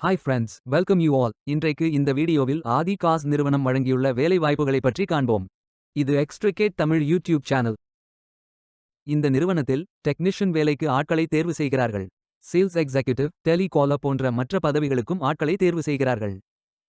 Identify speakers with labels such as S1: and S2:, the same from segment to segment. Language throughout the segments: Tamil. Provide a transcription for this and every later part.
S1: Hi friends, welcome you all. இன்றைக்கு இந்த வீடியோவில் ஆதி காஸ் நிறுவனம் வழங்கியுள்ள வேலை வாய்ப்புகளைப் பற்றி காண்போம். இது எக்ஸ்ட்ரிகேட் தமிழ் யூடியூப் சேனல். இந்த நிறுவனத்தில் டெக்னீஷியன் வேலைக்கு ஆட்களை தேர்வு செய்கிறார்கள். சேல்ஸ் எக்ஸிகியூட்டிவ், டெலிகாலர் போன்ற மற்ற பதவிகளுக்கும் ஆட்களை தேர்வு செய்கிறார்கள்.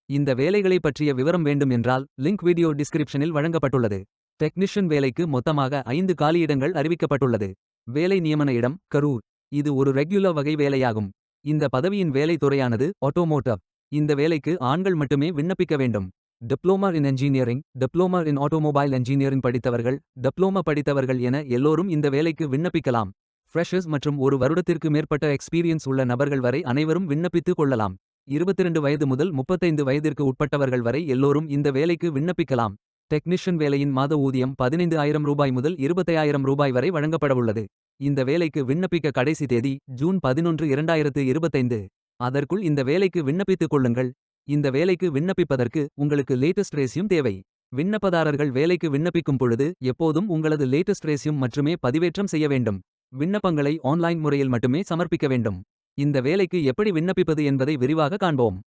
S1: இந்த வேலைகளை பற்றிய விவரம் வேண்டும் என்றால் லிங்க் வீடியோ டிஸ்கிரிப்ஷனில் வழங்கப்பட்டுள்ளது. டெக்னீஷியன் வேலைக்கு மொத்தமாக 5 காலியிடங்கள் அறிவிக்கப்பட்டுள்ளது. வேலை நியமன இடம் கரூர். இது ஒரு ரெகுலர் வகை வேலையாகும். இந்த பதவியின் வேலை துறையானது ஆட்டோமோட்டிவ். இந்த வேலைக்கு ஆண்கள் மட்டுமே விண்ணப்பிக்க வேண்டும். Diploma in engineering, diploma in automobile engineering படித்தவர்கள், டிப்ளோமா படித்தவர்கள் என எல்லோரும் இந்த வேலைக்கு விண்ணப்பிக்கலாம். ஃப்ரெஷர்ஸ் மற்றும் 1 வருடத்திற்கு மேற்பட்ட எக்ஸ்பீரியன்ஸ் உள்ள நபர்கள் வரை அனைவரும் விண்ணப்பித்துக் கொள்ளலாம். 22 வயது முதல் 35 வயதிற்கு உட்பட்டவர்கள் வரை எல்லோரும் இந்த வேலைக்கு விண்ணப்பிக்கலாம். டெக்னீஷியன் வேலையின் மாத ஊதியம் 15,000 ரூபாய் முதல் 25,000 ரூபாய் வரை வழங்கப்படவுள்ளது. இந்த வேலைக்கு விண்ணப்பிக்க கடைசி தேதி ஜூன் 11, 2025. அதற்குள் இந்த வேலைக்கு விண்ணப்பித்துக் கொள்ளுங்கள். இந்த வேலைக்கு விண்ணப்பிப்பதற்கு உங்களுக்கு லேட்டஸ்ட் ரெஸ்யூம் தேவை. விண்ணப்பதாரர்கள் வேலைக்கு விண்ணப்பிக்கும் பொழுது எப்போதும் உங்களது லேட்டஸ்ட் ரெஸ்யூம் மட்டுமே பதிவேற்றம் செய்ய வேண்டும். விண்ணப்பங்களை ஆன்லைன் முறையில் மட்டுமே சமர்ப்பிக்க வேண்டும். இந்த வேலைக்கு எப்படி விண்ணப்பிப்பது என்பதை விரிவாக காண்போம்.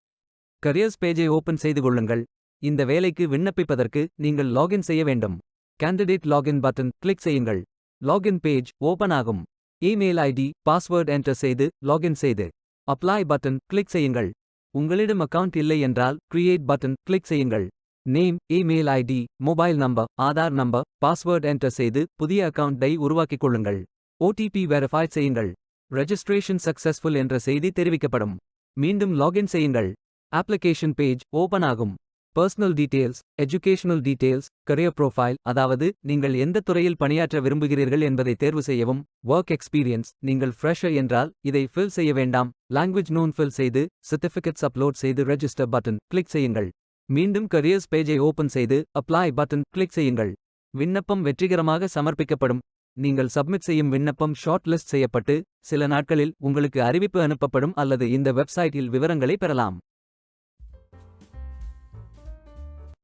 S1: கரியர்ஸ் பேஜை ஓபன் செய்து கொள்ளுங்கள். இந்த வேலைக்கு விண்ணப்பிப்பதற்கு நீங்கள் லாகின் செய்ய வேண்டும். கேண்டிடேட் லாகின் பட்டன் கிளிக் செய்யுங்கள். லாகின் பேஜ் ஓபன் ஆகும். இமெயில் ஐடி, பாஸ்வேர்ட் என்டர் செய்து லாகின் செய்து அப்ளை பட்டன் கிளிக் செய்யுங்கள். உங்களிடம் அக்கவுண்ட் இல்லை என்றால் கிரியேட் பட்டன் கிளிக் செய்யுங்கள். Name, email ID, mobile number, Aadhaar number, password enter செய்து புதிய அக்கவுண்டை உருவாக்கிக் கொள்ளுங்கள். ஓடிபி வெரிஃபை செய்யுங்கள். ரெஜிஸ்ட்ரேஷன் சக்சஸ்ஃபுல் என்ற செய்தி தெரிவிக்கப்படும். மீண்டும் லாகின் செய்யுங்கள். அப்ளிகேஷன் பேஜ் ஓபன் ஆகும். Personal details, educational details, career profile, அதாவது நீங்கள் எந்த துறையில் பணியாற்ற விரும்புகிறீர்கள் என்பதை தேர்வு செய்யவும். ஒர்க் எக்ஸ்பீரியன்ஸ், நீங்கள் ஃப்ரெஷர் என்றால் இதை ஃபில் செய்ய வேண்டாம். லாங்குவேஜ் நோன் ஃபில் செய்து சர்டிஃபிகேட்ஸ் அப்லோட் செய்து ரெஜிஸ்டர் பட்டன் கிளிக் செய்யுங்கள். மீண்டும் கரியர்ஸ் பேஜை ஓபன் செய்து அப்ளை பட்டன் கிளிக் செய்யுங்கள். விண்ணப்பம் வெற்றிகரமாக சமர்ப்பிக்கப்படும். நீங்கள் சப்மிட் செய்யும் விண்ணப்பம் ஷார்ட் லிஸ்ட் செய்யப்பட்டு சில நாட்களில் உங்களுக்கு அறிவிப்பு அனுப்பப்படும் அல்லது இந்த வெப்சைட்டில் விவரங்களை பெறலாம்.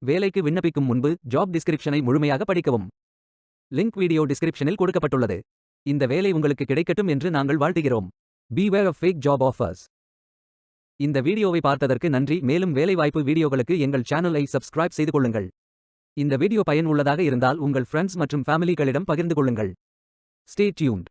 S1: வேலைக்கு விண்ணப்பிக்கும் முன்பு ஜாப் டிஸ்கிரிப்ஷனை முழுமையாக படிக்கவும். லிங்க் வீடியோ டிஸ்கிரிப்ஷனில் கொடுக்கப்பட்டுள்ளது. இந்த வேலை உங்களுக்கு கிடைக்கட்டும் என்று நாங்கள் வாழ்த்துகிறோம். Beware of fake job offers. இந்த வீடியோவை பார்த்ததற்கு நன்றி. மேலும் வேலைவாய்ப்பு வீடியோகளுக்கு எங்கள் சேனலை சப்ஸ்கிரைப் செய்து கொள்ளுங்கள். இந்த வீடியோ பயன் உள்ளதாக இருந்தால் உங்கள் ஃப்ரெண்ட்ஸ் மற்றும் ஃபேமிலிகளிடம் பகிர்ந்து கொள்ளுங்கள். Stay tuned.